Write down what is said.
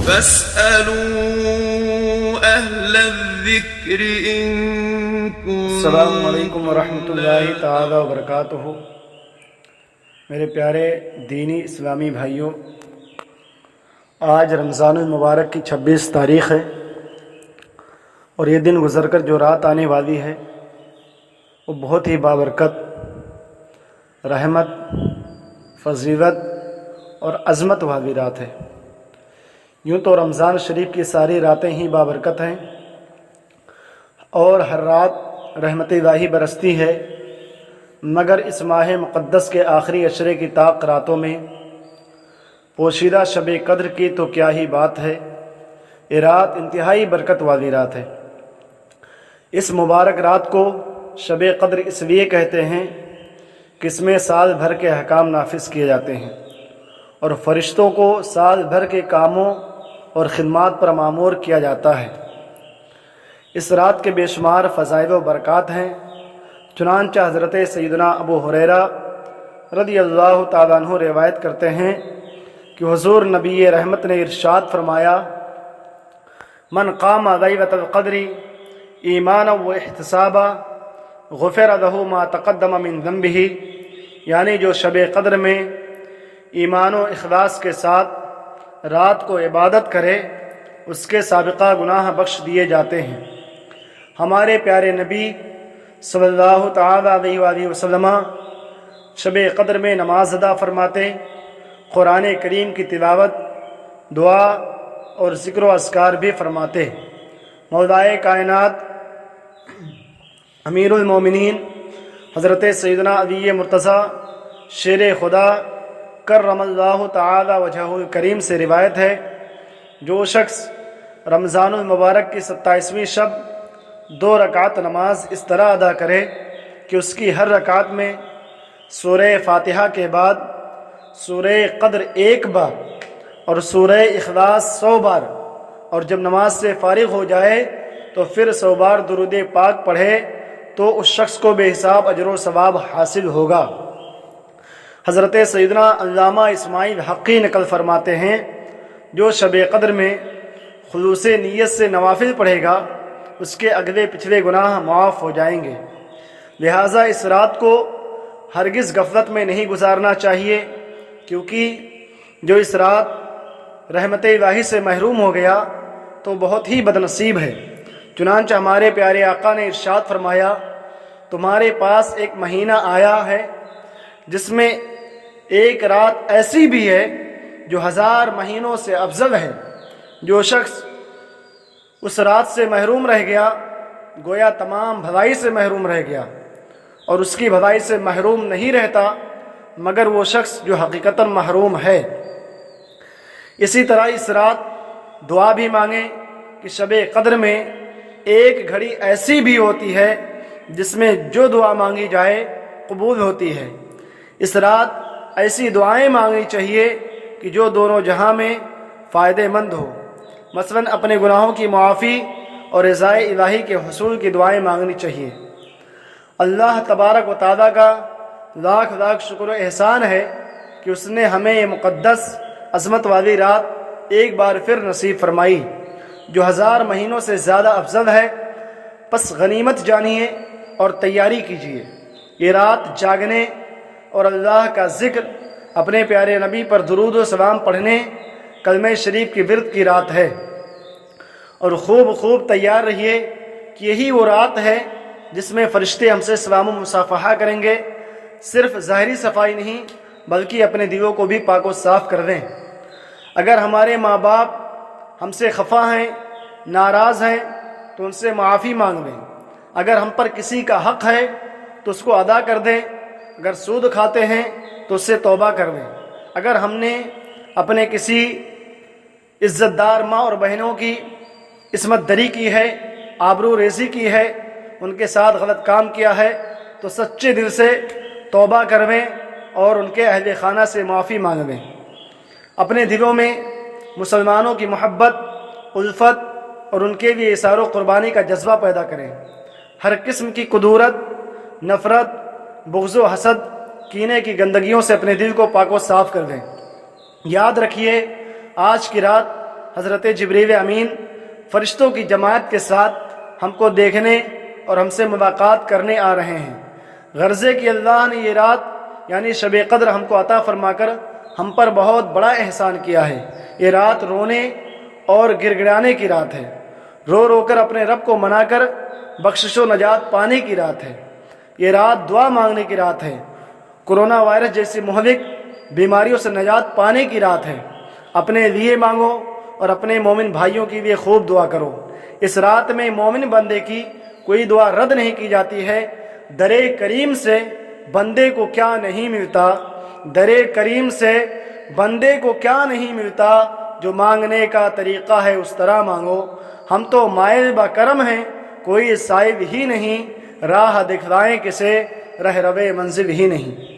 فاسألوا أهل الذكر إن السلام علیکم ورحمۃ اللہ تعالی وبرکاتہ۔ میرے پیارے دینی اسلامی بھائیوں، آج رمضان المبارک کی 26 تاریخ ہے، اور یہ دن گزر کر جو رات آنے والی ہے وہ بہت ہی بابرکت، رحمت، فضیلت اور عظمت والی رات ہے۔ یوں تو رمضان شریف کی ساری راتیں ہی بابرکت ہیں، اور ہر رات رحمت الہی برستی ہے، مگر اس ماہ مقدس کے آخری عشرے کی طاق راتوں میں پوشیدہ شب قدر کی تو کیا ہی بات ہے۔ یہ رات انتہائی برکت والی رات ہے۔ اس مبارک رات کو شب قدر اس لیے کہتے ہیں کہ اس میں سال بھر کے احکام نافذ کیے جاتے ہیں، اور فرشتوں کو سال بھر کے کاموں اور خدمات پر مامور کیا جاتا ہے۔ اس رات کے بے شمار فضائل و برکات ہیں۔ چنانچہ حضرت سیدنا ابو ہریرہ رضی اللہ تعالیٰ عنہ روایت کرتے ہیں کہ حضور نبی رحمت نے ارشاد فرمایا، من قام لیلۃ القدر ایمانا و احتسابا غفر له ما تقدم من ذنبہ، یعنی جو شب قدر میں ایمان و اخلاص کے ساتھ رات کو عبادت کرے اس کے سابقہ گناہ بخش دیے جاتے ہیں۔ ہمارے پیارے نبی صلی اللہ تعالی علیہ وآلہ وسلم شب قدر میں نماز ادا فرماتے، قرآن کریم کی تلاوت، دعا اور ذکر و اذکار بھی فرماتے۔ مولائے کائنات امیر المومنین حضرت سیدنا علی مرتضیٰ شیر خدا کرم اللہ تعالی وجہہ الکریم سے روایت ہے، جو شخص رمضان المبارک کی 27ویں شب 2 رکعت نماز اس طرح ادا کرے کہ اس کی ہر رکعت میں سورہ فاتحہ کے بعد سورہ قدر 1 بار اور سورہ اخلاص 100 بار، اور جب نماز سے فارغ ہو جائے تو پھر 100 بار درود پاک پڑھے تو اس شخص کو بے حساب اجر و ثواب حاصل ہوگا۔ حضرت سیدنا علامہ اسماعیل حقی نقل فرماتے ہیں، جو شب قدر میں خلوص نیت سے نوافل پڑھے گا اس کے اگلے پچھلے گناہ معاف ہو جائیں گے۔ لہٰذا اس رات کو ہرگز غفلت میں نہیں گزارنا چاہیے، کیونکہ جو اس رات رحمت الہی سے محروم ہو گیا تو بہت ہی بدنصیب ہے۔ چنانچہ ہمارے پیارے آقا نے ارشاد فرمایا، تمہارے پاس ایک مہینہ آیا ہے جس میں ایک رات ایسی بھی ہے جو 1000 مہینوں سے افضل ہے۔ جو شخص اس رات سے محروم رہ گیا گویا تمام بھلائی سے محروم رہ گیا، اور اس کی بھلائی سے محروم نہیں رہتا مگر وہ شخص جو حقیقتاً محروم ہے۔ اسی طرح اس رات دعا بھی مانگیں کہ شب قدر میں ایک گھڑی ایسی بھی ہوتی ہے جس میں جو دعا مانگی جائے قبول ہوتی ہے۔ اس رات ایسی دعائیں مانگنی چاہیے کہ جو دونوں جہاں میں فائدہ مند ہو، مثلاً اپنے گناہوں کی معافی اور رضائے الہی کے حصول کی دعائیں مانگنی چاہیے۔ اللہ تبارک و تعالیٰ کا لاکھ لاکھ شکر و احسان ہے کہ اس نے ہمیں یہ مقدس عظمت والی رات ایک بار پھر نصیب فرمائی، جو 1000 مہینوں سے زیادہ افضل ہے۔ پس غنیمت جانیے اور تیاری کیجیے۔ یہ رات جاگنے اور اللہ کا ذکر، اپنے پیارے نبی پر درود و سلام پڑھنے، کلمہ شریف کی ورد کی رات ہے، اور خوب تیار رہیے کہ یہی وہ رات ہے جس میں فرشتے ہم سے سلام و مصافحہ کریں گے۔ صرف ظاہری صفائی نہیں بلکہ اپنے دلوں کو بھی پاک و صاف کر دیں۔ اگر ہمارے ماں باپ ہم سے خفا ہیں، ناراض ہیں تو ان سے معافی مانگ لیں۔ اگر ہم پر کسی کا حق ہے تو اس کو ادا کر دیں۔ اگر سود کھاتے ہیں تو اس سے توبہ کر لیں۔ اگر ہم نے اپنے کسی عزت دار ماں اور بہنوں کی عصمت دری کی ہے، آبرو ریزی کی ہے، ان کے ساتھ غلط کام کیا ہے تو سچے دل سے توبہ کرویں اور ان کے اہل خانہ سے معافی مانگ لیں۔ اپنے دلوں میں مسلمانوں کی محبت، الفت اور ان کے لیے اثار و قربانی کا جذبہ پیدا کریں۔ ہر قسم کی کدورت، نفرت، بغض و حسد، کینے کی گندگیوں سے اپنے دل کو پاک و صاف کر دیں۔ یاد رکھیے، آج کی رات حضرت جبریل امین فرشتوں کی جماعت کے ساتھ ہم کو دیکھنے اور ہم سے ملاقات کرنے آ رہے ہیں۔ غرضے کہ اللہ نے یہ رات یعنی شب قدر ہم کو عطا فرما کر ہم پر بہت بڑا احسان کیا ہے۔ یہ رات رونے اور گڑ گڑانے کی رات ہے، رو رو کر اپنے رب کو منا کر بخشش و نجات پانے کی رات ہے۔ یہ رات دعا مانگنے کی رات ہے، کورونا وائرس جیسی مہلک بیماریوں سے نجات پانے کی رات ہے۔ اپنے لیے مانگو اور اپنے مومن بھائیوں کے لیے خوب دعا کرو۔ اس رات میں مومن بندے کی کوئی دعا رد نہیں کی جاتی ہے۔ در کریم سے بندے کو کیا نہیں ملتا، در کریم سے بندے کو کیا نہیں ملتا، جو مانگنے کا طریقہ ہے اس طرح مانگو۔ ہم تو مائل با کرم ہیں، کوئی صاحب ہی نہیں، راہ دکھلائیں کسے، رہ روے منزل ہی نہیں۔